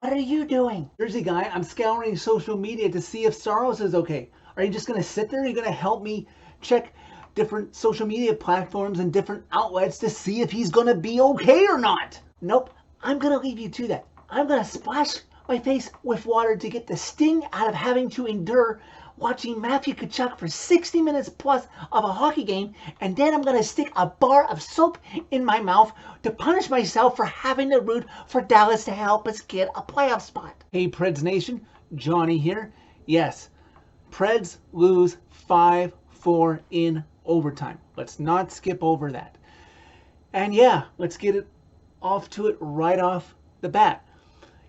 What are you doing? Jersey guy, I'm scouring social media to see if Saros is okay. Are you just going to sit there? Are you going to help me check different social media platforms and different outlets to see if he's going to be okay or not? Nope. I'm going to leave you to that. I'm going to splash my face with water to get the sting out of having to endure watching Matthew Tkachuk for 60 minutes plus of a hockey game, and then I'm going to stick a bar of soap in my mouth to punish myself for having to root for Dallas to help us get a playoff spot. Hey Preds Nation, Johnny here. Yes, Preds lose 5-4 in overtime. Let's not skip over that. And yeah, let's get it off to it right off the bat.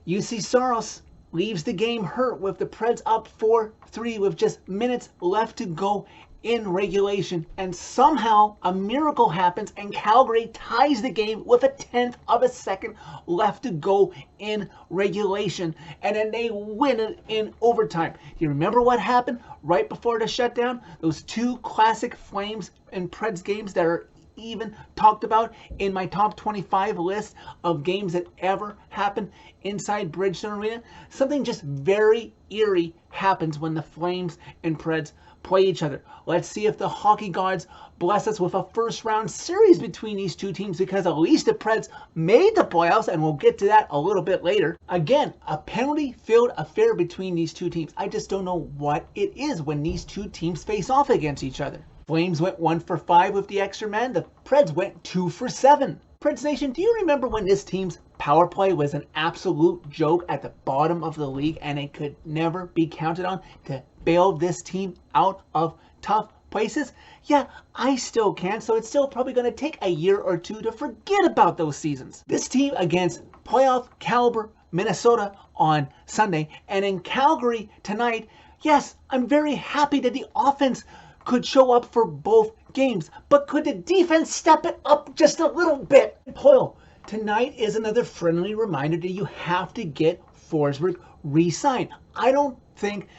UC Saros leaves the game hurt with the Preds up 4-3 with just minutes left to go in regulation, and somehow a miracle happens and Calgary ties the game with a 1/10 of a second left to go in regulation, and then they win it in overtime. Do you remember what happened right before the shutdown? Those two classic Flames and Preds games that are even talked about in my top 25 list of games that ever happened inside Bridgestone Arena. Something just very eerie happens when the Flames and Preds play each other. Let's see if the hockey gods bless us with a first round series between these two teams, because at least the Preds made the playoffs, and we'll get to that a little bit later. Again, a penalty-filled affair between these two teams. I just don't know what it is when these two teams face off against each other. Flames went 1 for 5 with the extra man. The Preds went 2 for 7. Preds Nation, do you remember when this team's power play was an absolute joke at the bottom of the league, and it could never be counted on to bail this team out of tough places? Yeah, I still can, so it's still probably going to take a year or two to forget about those seasons. This team against playoff caliber Minnesota on Sunday, and in Calgary tonight, yes, I'm very happy that the offense could show up for both games, but could the defense step it up just a little bit? Hoyle, tonight is another friendly reminder that you have to get Forsberg re-signed. I don't think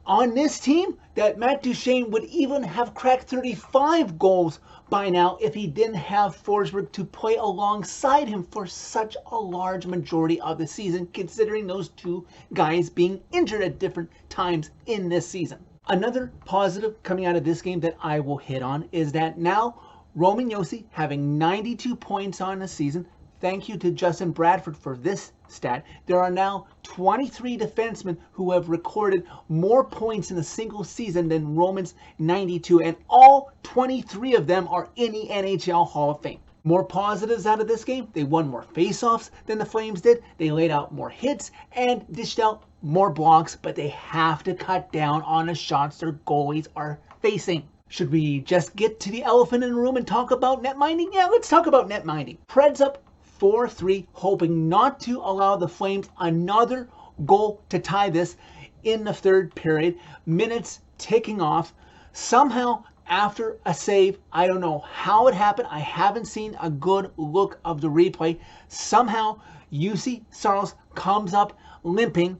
on this team that Matt Duchene would even have cracked 35 goals by now if he didn't have Forsberg to play alongside him for such a large majority of the season, considering those two guys being injured at different times in this season. Another positive coming out of this game that I will hit on is that now Roman Josi having 92 points on the season. Thank you to Justin Bradford for this stat. There are now 23 defensemen who have recorded more points in a single season than Roman's 92, and all 23 of them are in the NHL Hall of Fame. More positives out of this game: they won more faceoffs than the Flames did, they laid out more hits and dished out more blocks, but they have to cut down on the shots their goalies are facing. Should we just get to the elephant in the room and talk about net minding? Yeah, let's talk about net minding. Preds up 4-3, hoping not to allow the Flames another goal to tie this in the third period. Minutes ticking off. Somehow, after a save, I don't know how it happened. I haven't seen a good look of the replay. Somehow, UC Saros comes up limping,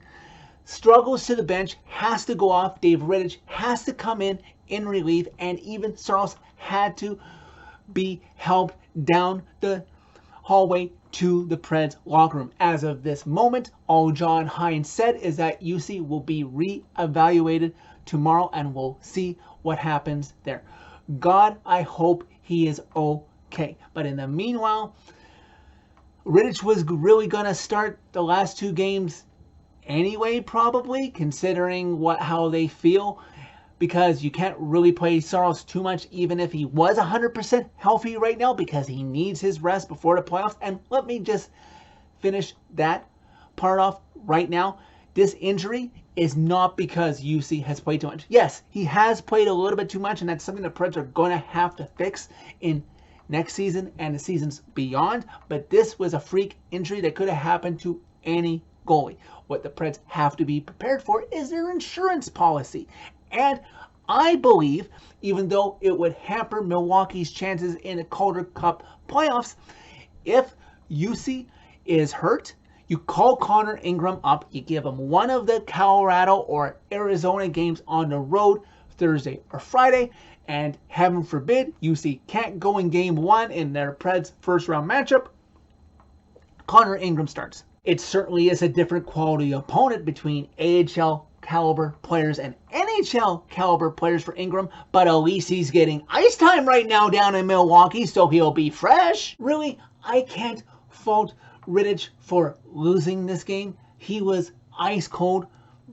struggles to the bench, has to go off. Dave Rittich has to come in relief, and even Saros had to be helped down the hallway to the Preds locker room. As of this moment, all John Hines said is that UC will be re-evaluated tomorrow, and we'll see what happens there. God, I hope he is okay. But in the meanwhile, Rittich was really going to start the last two games anyway, probably, considering how they feel, because you can't really play Saros too much even if he was 100% healthy right now, because he needs his rest before the playoffs. And let me just finish that part off right now. This injury is not because UC has played too much. Yes, he has played a little bit too much, and that's something the Preds are going to have to fix in next season and the seasons beyond. But this was a freak injury that could have happened to any goalie. What the Preds have to be prepared for is their insurance policy. And I believe, even though it would hamper Milwaukee's chances in the Calder Cup playoffs, if UC is hurt, you call Connor Ingram up, you give him one of the Colorado or Arizona games on the road, Thursday or Friday, and heaven forbid, UC can't go in game one in their Preds first round matchup, Connor Ingram starts. It certainly is a different quality opponent between AHL caliber players and NHL caliber players for Ingram, but at least he's getting ice time right now down in Milwaukee, so he'll be fresh. Really, I can't fault Rittich for losing this game. He was ice cold,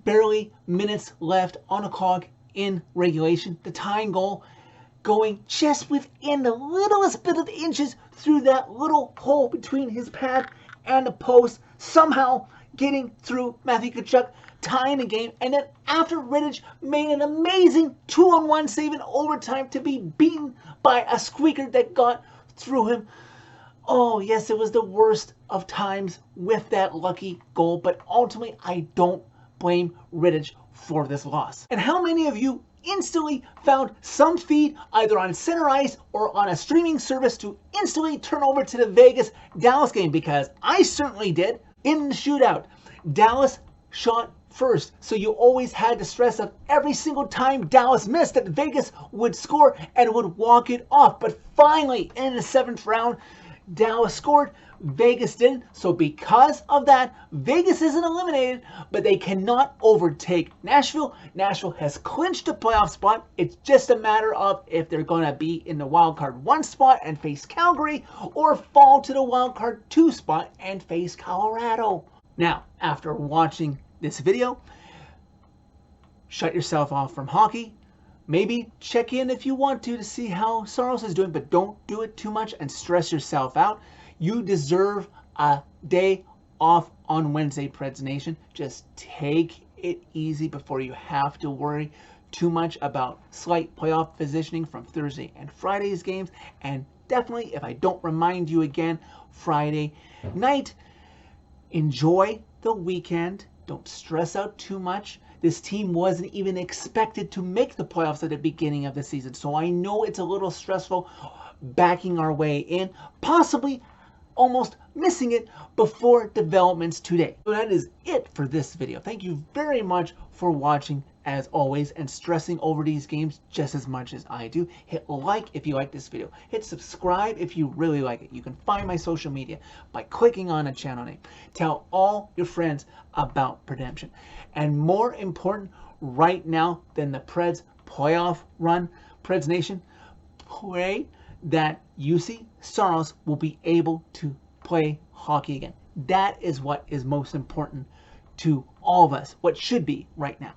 barely minutes left on a clock in regulation. The tying goal going just within the littlest bit of inches through that little hole between his pad and the post, somehow getting through Matthew Tkachuk, tying the game. And then after Rittich made an amazing 2-on-1 save in overtime to be beaten by a squeaker that got through him. Oh yes, it was the worst of times with that lucky goal, but ultimately I don't blame Rittich for this loss. And how many of you instantly found some feed either on center ice or on a streaming service to instantly turn over to the Vegas-Dallas game? Because I certainly did. In the shootout, Dallas shot first, so you always had the stress of every single time Dallas missed that Vegas would score and would walk it off. But finally, in the 7th round, Dallas scored, Vegas didn't. So because of that, Vegas isn't eliminated, but they cannot overtake Nashville. Nashville has clinched a playoff spot. It's just a matter of if they're going to be in the wildcard 1 spot and face Calgary, or fall to the wildcard 2 spot and face Colorado. Now, after watching this video, shut yourself off from hockey. Maybe check in if you want to see how Saros is doing, but don't do it too much and stress yourself out. You deserve a day off on Wednesday, Preds Nation. Just take it easy before you have to worry too much about slight playoff positioning from Thursday and Friday's games. And definitely, if I don't remind you again, Friday night, enjoy the weekend. Don't stress out too much. This team wasn't even expected to make the playoffs at the beginning of the season. So I know it's a little stressful backing our way in, possibly almost missing it before developments today. So that is it for this video. Thank you very much for watching as always and stressing over these games just as much as I do. Hit like if you like this video. Hit subscribe if you really like it. You can find my social media by clicking on a channel name. Tell all your friends about Redemption. And more important right now than the Preds playoff run, Preds Nation, pray that UC Saros will be able to play hockey again. That is what is most important to all of us, what should be right now.